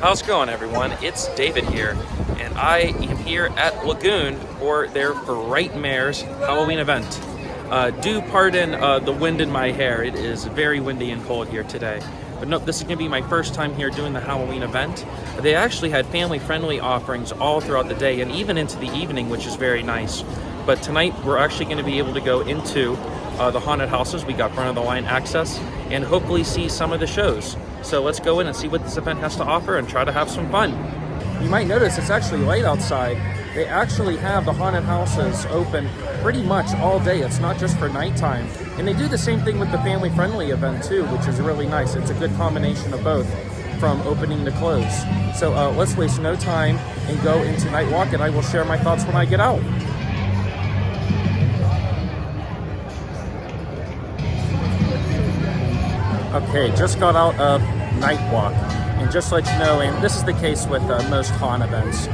How's it going, everyone? It's David here, and I am here at Lagoon for their Frightmares Halloween event. Do pardon the wind in my hair. It is very windy and cold here today. But no, this is going to be my first time here doing the Halloween event. They actually had family-friendly offerings all throughout the day and even into the evening, which is very nice. But tonight, we're actually going to be able to go into the haunted houses. We got front-of-the-line access and hopefully see some of the shows. So let's go in and see what this event has to offer and try to have some fun. You might notice it's actually light outside. They actually have the haunted houses open pretty much all day. It's not just for nighttime. And they do the same thing with the family-friendly event too, which is really nice. It's a good combination of both from opening to close. So let's waste no time and go into Nightwalk, and I will share my thoughts when I get out. Okay, just got out of Nightwalk, and just to let you know, and this is the case with most haunt events,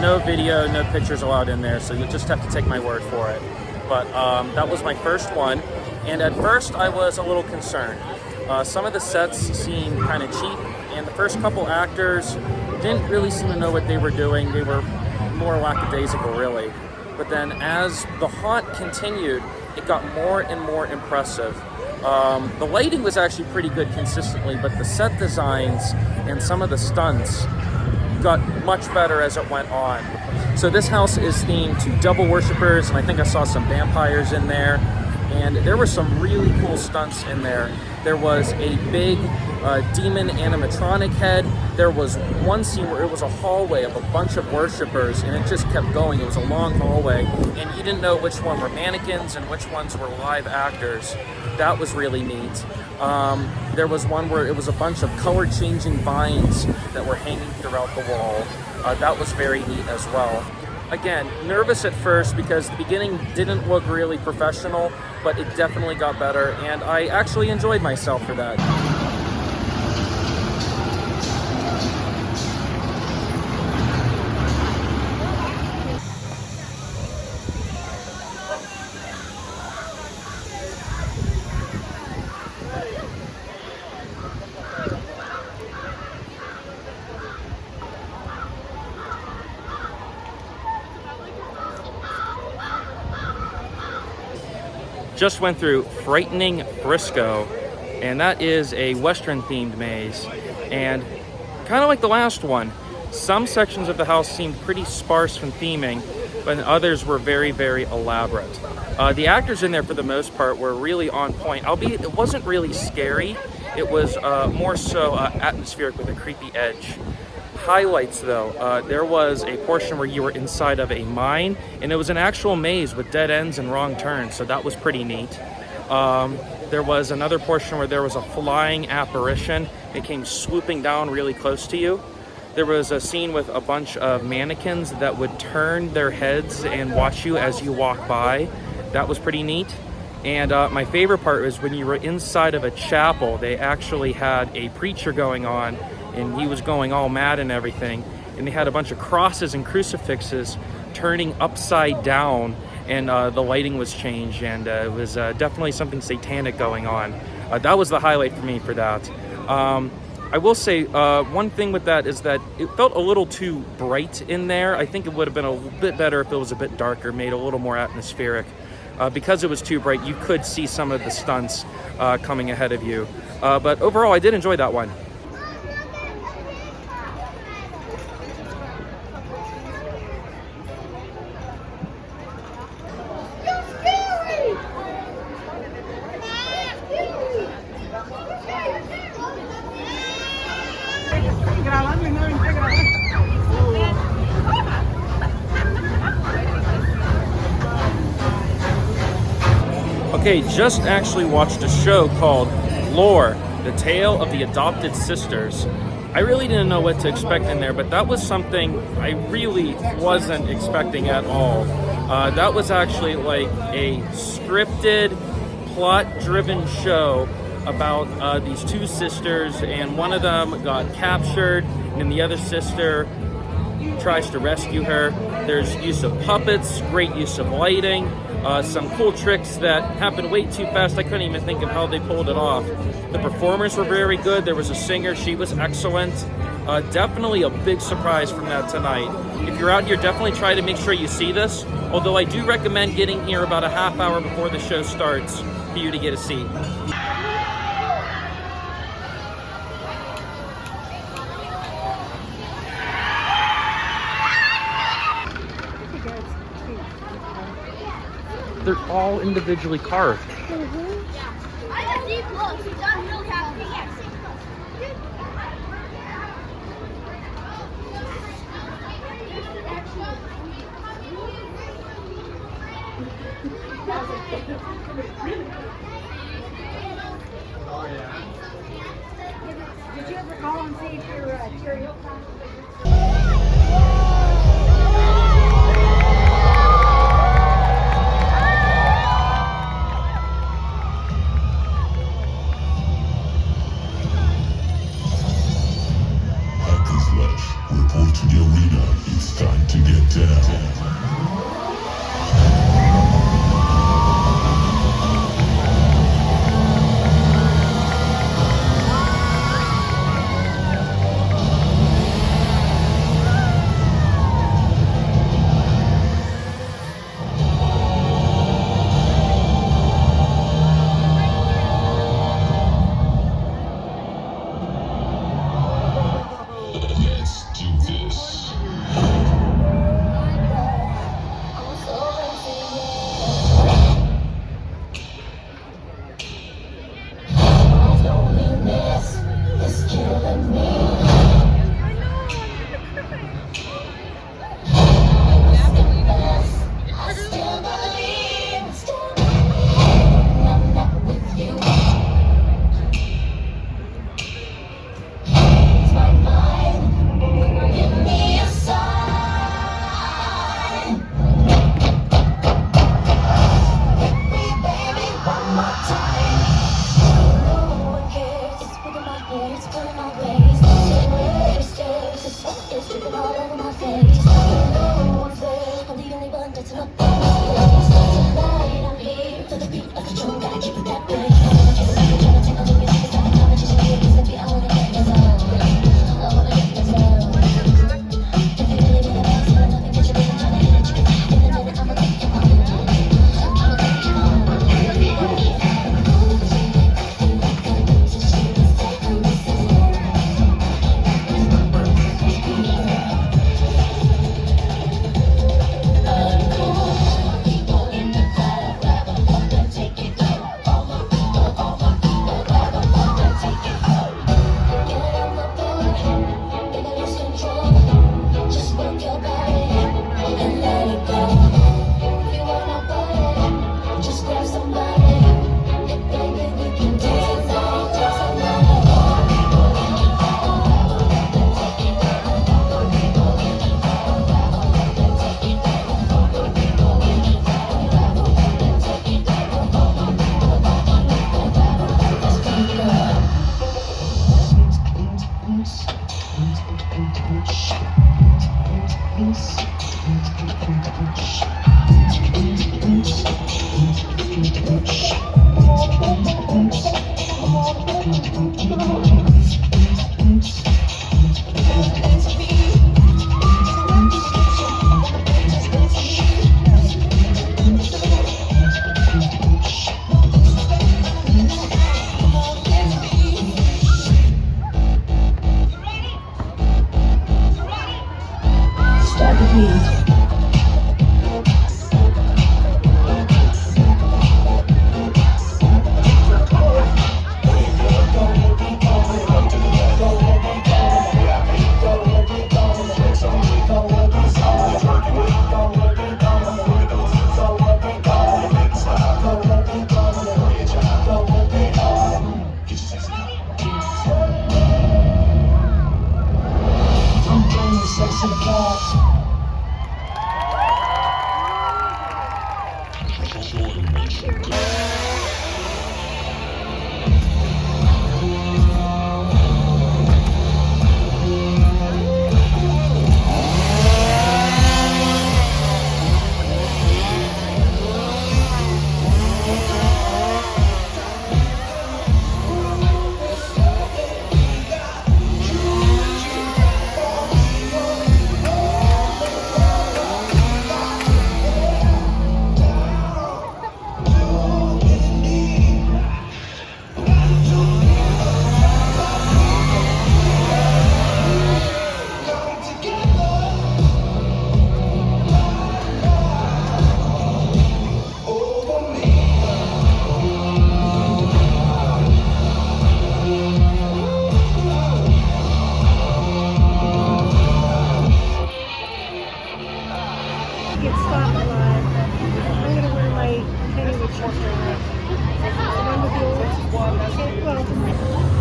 no video, no pictures allowed in there, so you'll just have to take my word for it. But that was my first one, and at first I was a little concerned. Some of the sets seemed kind of cheap, and the first couple actors didn't really seem to know what they were doing. They were more lackadaisical, really. But then as the haunt continued, it got more and more impressive. The lighting was actually pretty good consistently, but the set designs and some of the stunts got much better as it went on. So this house is themed to devil worshippers, and I think I saw some vampires in there, and there were some really cool stunts in there. There was a big demon animatronic head. There was one scene where it was a hallway of a bunch of worshippers, and it just kept going. It was a long hallway, and you didn't know which one were mannequins and which ones were live actors. That was really neat. There was one where it was a bunch of color-changing vines that were hanging throughout the wall. That was very neat as well. Again, nervous at first because the beginning didn't look really professional, but it definitely got better, and I actually enjoyed myself for that. Just went through Frightening Frisco, and that is a Western themed maze, and kind of like the last one, some sections of the house seemed pretty sparse from theming, but others were very, very elaborate. The actors in there for the most part were really on point, albeit it wasn't really scary. It was more so atmospheric with a creepy edge. Highlights though, there was a portion where you were inside of a mine, and it was an actual maze with dead ends and wrong turns, so that was pretty neat. There was another portion where there was a flying apparition. It came swooping down really close to you. There was a scene with a bunch of mannequins that would turn their heads and watch you as you walk by. That was pretty neat. And my favorite part was when you were inside of a chapel, they actually had a preacher going on, and he was going all mad and everything, and they had a bunch of crosses and crucifixes turning upside down, and the lighting was changed, and it was definitely something satanic going on. That was the highlight for me for that. I will say one thing with that is that it felt a little too bright in there. I think it would have been a bit better if it was a bit darker, made a little more atmospheric. Because it was too bright, you could see some of the stunts coming ahead of you. But overall, I did enjoy that one. Okay, just actually watched a show called Lore, The Tale of the Adopted Sisters. I really didn't know what to expect in there, but that was something I really wasn't expecting at all. That was actually like a scripted, plot-driven show about these two sisters, and one of them got captured, and the other sister tries to rescue her. There's use of puppets, great use of lighting. some cool tricks that happened way too fast. I couldn't even think of how they pulled it off. The performers were very good. There was a singer, she was excellent. Definitely a big surprise from that tonight. If you're out here, definitely try to make sure you see this. Although I do recommend getting here about a half hour before the show starts for you to get a seat. They're all individually carved. Did you ever call and see if your cereal Hackenslash, report to the arena. It's time to get down. Let's do this.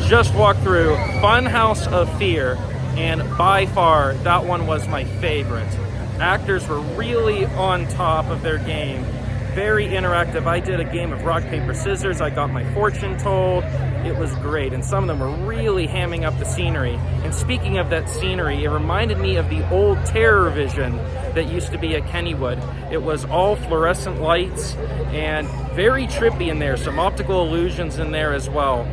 just walked through Funhouse of Fear, and by far, that one was my favorite. Actors were really on top of their game. Very interactive. I did a game of rock, paper, scissors. I got my fortune told. It was great, and some of them were really hamming up the scenery. And speaking of that scenery, it reminded me of the old Terror Vision that used to be at Kennywood. It was all fluorescent lights and very trippy in there, some optical illusions in there as well.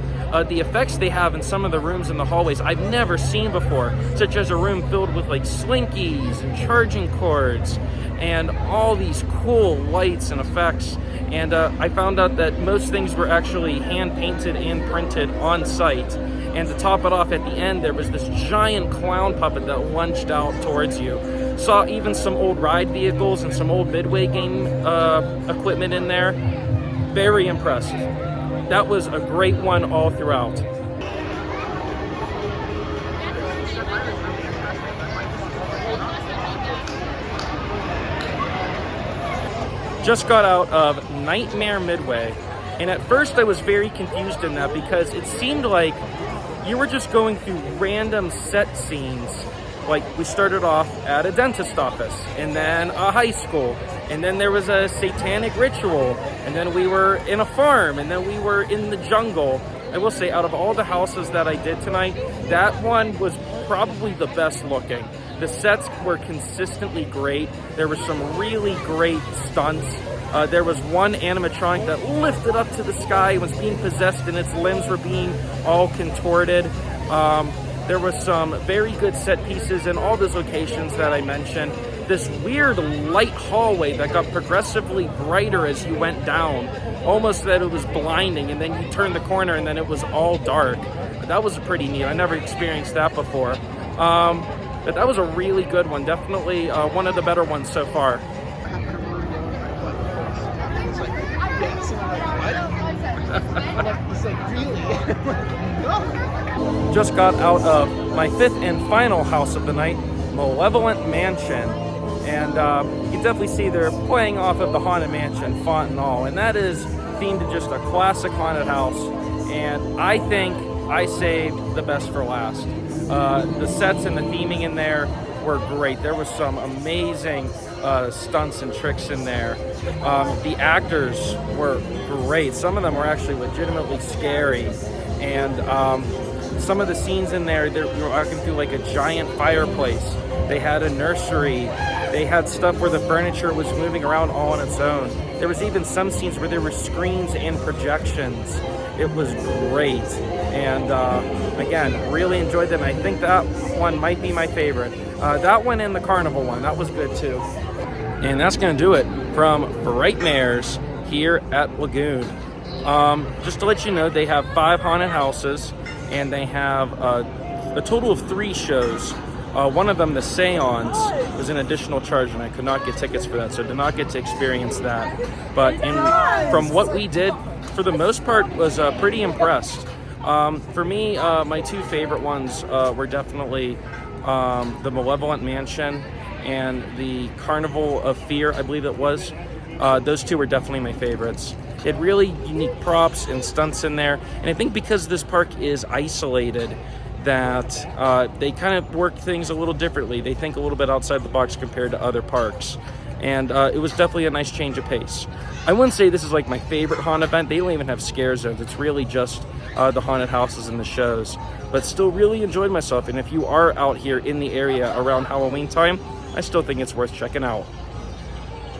The effects they have in some of the rooms in the hallways I've never seen before, such as a room filled with like slinkies and charging cords and all these cool lights and effects. And I found out that most things were actually hand painted and printed on site. And to top it off, at the end there was this giant clown puppet that lunged out towards you. Saw even some old ride vehicles and some old Midway game equipment in there. Very impressive. That was a great one all throughout. Just got out of Nightmare Midway, and at first I was very confused in that because it seemed like you were just going through random set scenes. Like, we started off at a dentist office, and then a high school, and then there was a satanic ritual, and then we were in a farm, and then we were in the jungle. I will say, out of all the houses that I did tonight, that one was probably the best looking. The sets were consistently great. There were some really great stunts. There was one animatronic that lifted up to the sky, was being possessed, and its limbs were being all contorted. There was some very good set pieces in all those locations that I mentioned. This weird light hallway that got progressively brighter as you went down, almost that it was blinding, and then you turned the corner and then it was all dark. That was pretty neat. I never experienced that before. But that was a really good one. Definitely one of the better ones so far. Just got out of my fifth and final house of the night, Malevolent Mansion. And you can definitely see they're playing off of the Haunted Mansion font and all. And that is themed to just a classic haunted house. And I think I saved the best for last. The sets and the theming in there were great. There was some amazing stunts and tricks in there. The actors were great. Some of them were actually legitimately scary. And some of the scenes in there, they were walking through like a giant fireplace. They had a nursery. They had stuff where the furniture was moving around all on its own. There was even some scenes where there were screens and projections. It was great. And again, really enjoyed them. I think that one might be my favorite. That one and the carnival one, that was good too. And that's gonna do it from Frightmares here at Lagoon. Just to let you know, they have 5 haunted houses, and they have a total of 3 shows. One of them, the Seance, was an additional charge, and I could not get tickets for that, so did not get to experience that. But from what we did, for the most part, was pretty impressed. For me, my 2 favorite ones were definitely the Malevolent Mansion and the Carnival of Fear, I believe it was. Those 2 were definitely my favorites. It had really unique props and stunts in there, and I think because this park is isolated, that they kind of work things a little differently. They think a little bit outside the box compared to other parks, and it was definitely a nice change of pace. I wouldn't say this is like my favorite haunt event. They don't even have scare zones. It's really just the haunted houses and the shows, but still really enjoyed myself. And if you are out here in the area around Halloween time, I still think it's worth checking out.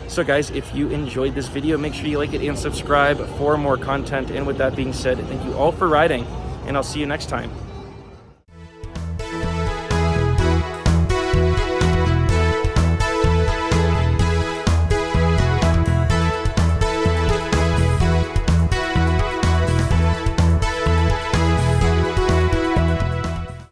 So guys, if you enjoyed this video, make sure you like it and subscribe for more content. And with that being said, thank you all for riding, and I'll see you next time.